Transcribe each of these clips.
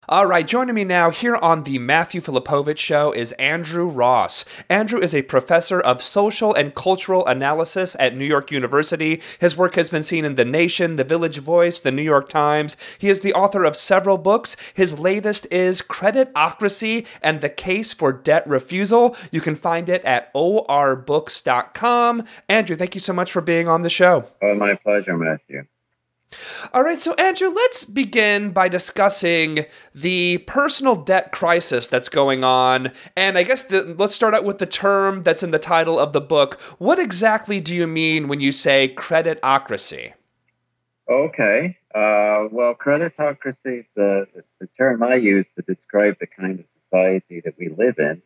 All right, joining me now here on the Matthew Filipowicz Show is Andrew Ross. Andrew is a professor of social and cultural analysis at New York University. His work has been seen in The Nation, The Village Voice, The New York Times. He is the author of several books. His latest is Creditocracy and the Case for Debt Refusal. You can find it at orbooks.com. Andrew, thank you so much for being on the show. Oh, my pleasure, Matthew. All right, so Andrew, let's begin by discussing the personal debt crisis that's going on. And I guess let's start out with the term that's in the title of the book. What exactly do you mean when you say creditocracy? Okay. Well, creditocracy is the term I use to describe the kind of society that we live in,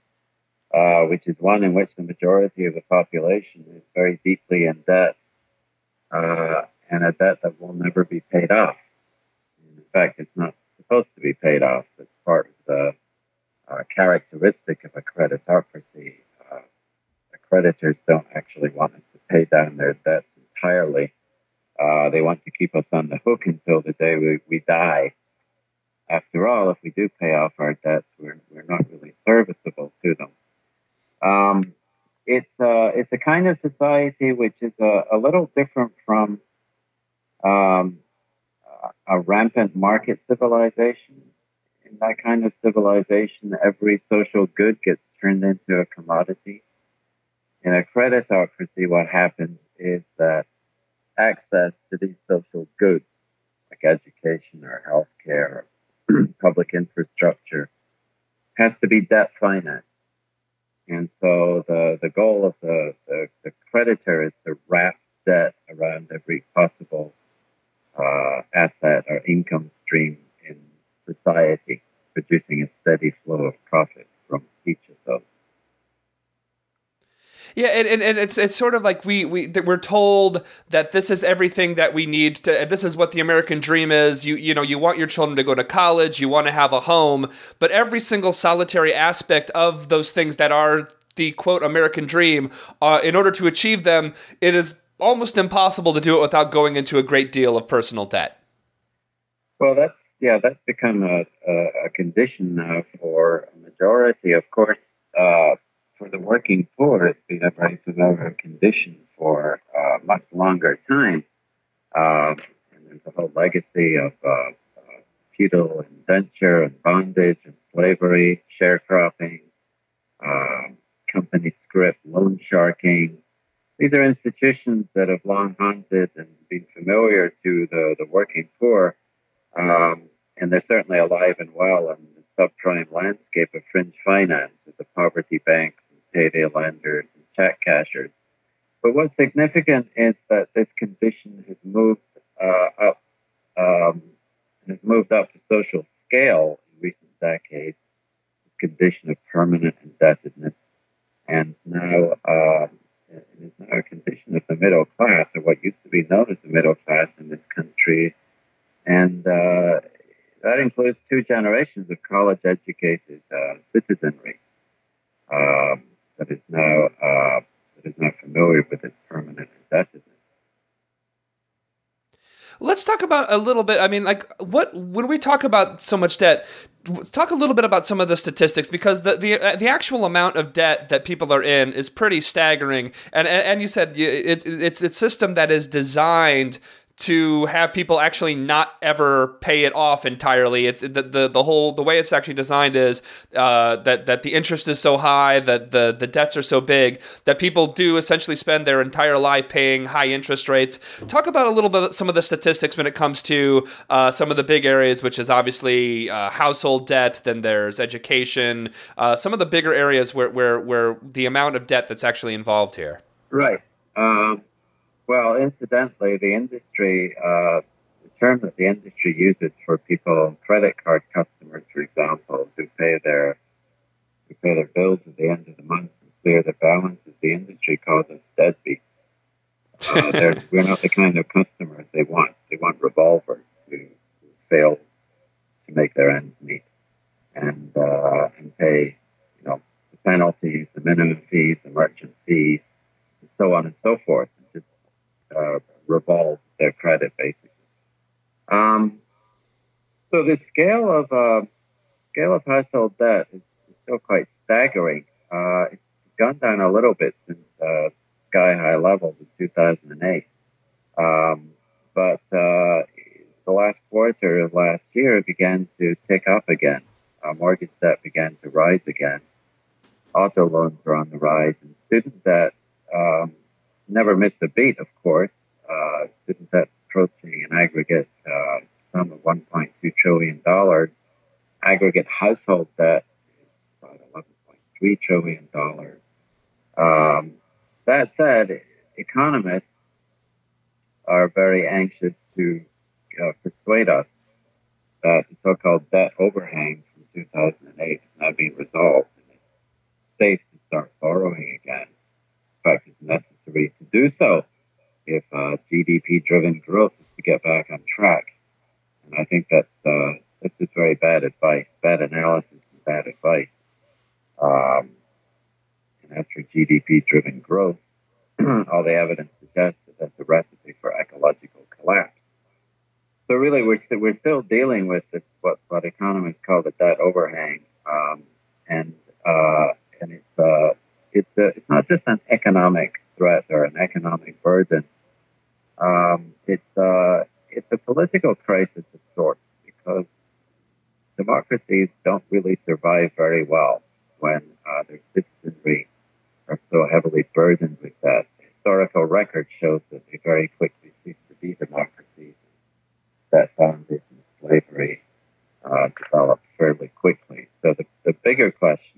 which is one in which the majority of the population is very deeply in debt. And a debt that will never be paid off. In fact, it's not supposed to be paid off. It's part of the characteristic of a creditocracy. The creditors don't actually want us to pay down their debts entirely. They want to keep us on the hook until the day we die. After all, if we do pay off our debts, we're not really serviceable to them. It's a kind of society which is a little different from a rampant market civilization. In that kind of civilization, every social good gets turned into a commodity. In a creditocracy, what happens is that access to these social goods, like education or healthcare or public infrastructure, has to be debt financed. And so the goal of the creditor is to wrap debt around every possible asset or income stream in society, producing a steady flow of profit from each of those. Yeah, and it's sort of like we're told that this is everything that we need to. This is what the American dream is. You want your children to go to college. You want to have a home, but every single solitary aspect of those things that are the quote American dream, in order to achieve them, it is almost impossible to do it without going into a great deal of personal debt. Well, that's become a condition now for a majority. Of course, for the working poor, it's been a very familiar condition for a much longer time. And there's a whole legacy of feudal indenture and bondage and slavery, sharecropping, company script, loan sharking. These are institutions that have long haunted and been familiar to the working poor, and they're certainly alive and well in the subprime landscape of fringe finance with the poverty banks and payday lenders and check cashers. But what's significant is that this condition has moved up to social scale in recent decades. This condition of permanent indebtedness, and now. It is now a condition of the middle class, or what used to be known as the middle class in this country. And that includes two generations of college-educated citizenry that is now familiar with this permanent indebtedness. Let's talk about a little bit. I mean, when we talk about so much debt, talk a little bit about some of the statistics, because the actual amount of debt that people are in is pretty staggering. And you said it's a system that is designed to have people actually not ever pay it off entirely. It's the way it's actually designed is that the interest is so high, that the debts are so big, that people do essentially spend their entire life paying high interest rates. Talk about a little bit some of the statistics when it comes to some of the big areas, which is obviously household debt. Then there's education. Some of the bigger areas where the amount of debt that's actually involved here. Right. Well, incidentally, the industry, the term that the industry uses for people, credit card customers, for example, who pay their bills at the end of the month and clear their balances, the industry calls us deadbeats. We're not the kind of customers they want. They want revolvers who fail to make their ends meet and pay, the penalties, the minimum fees, the merchant fees, and so on and so forth. Revolve their credit, basically. So the scale of scale of household debt is still quite staggering. It's gone down a little bit since sky-high levels in 2008. But the last quarter of last year, it began to tick up again. Mortgage debt began to rise again. Auto loans are on the rise. And student debt never missed a beat, of course. Student debt approaching an aggregate sum of $1.2 trillion. Aggregate household debt is about $11.3 trillion. That said, economists are very anxious to persuade us that the so-called debt overhang from 2008 is now being resolved and it's safe to start borrowing again. In fact, it's necessary to do so if GDP-driven growth is to get back on track. And I think that's just very bad advice, bad analysis and bad advice. And as for GDP-driven growth, all the evidence suggests that that's a recipe for ecological collapse. So really, we're still dealing with this, what economists call the debt overhang, and it's not just an economic threat or an economic burden. It's a political crisis of sorts, because democracies don't really survive very well when their citizenry are so heavily burdened with that. Historical record shows that they very quickly cease to be democracies. That founded in slavery developed fairly quickly. So the bigger question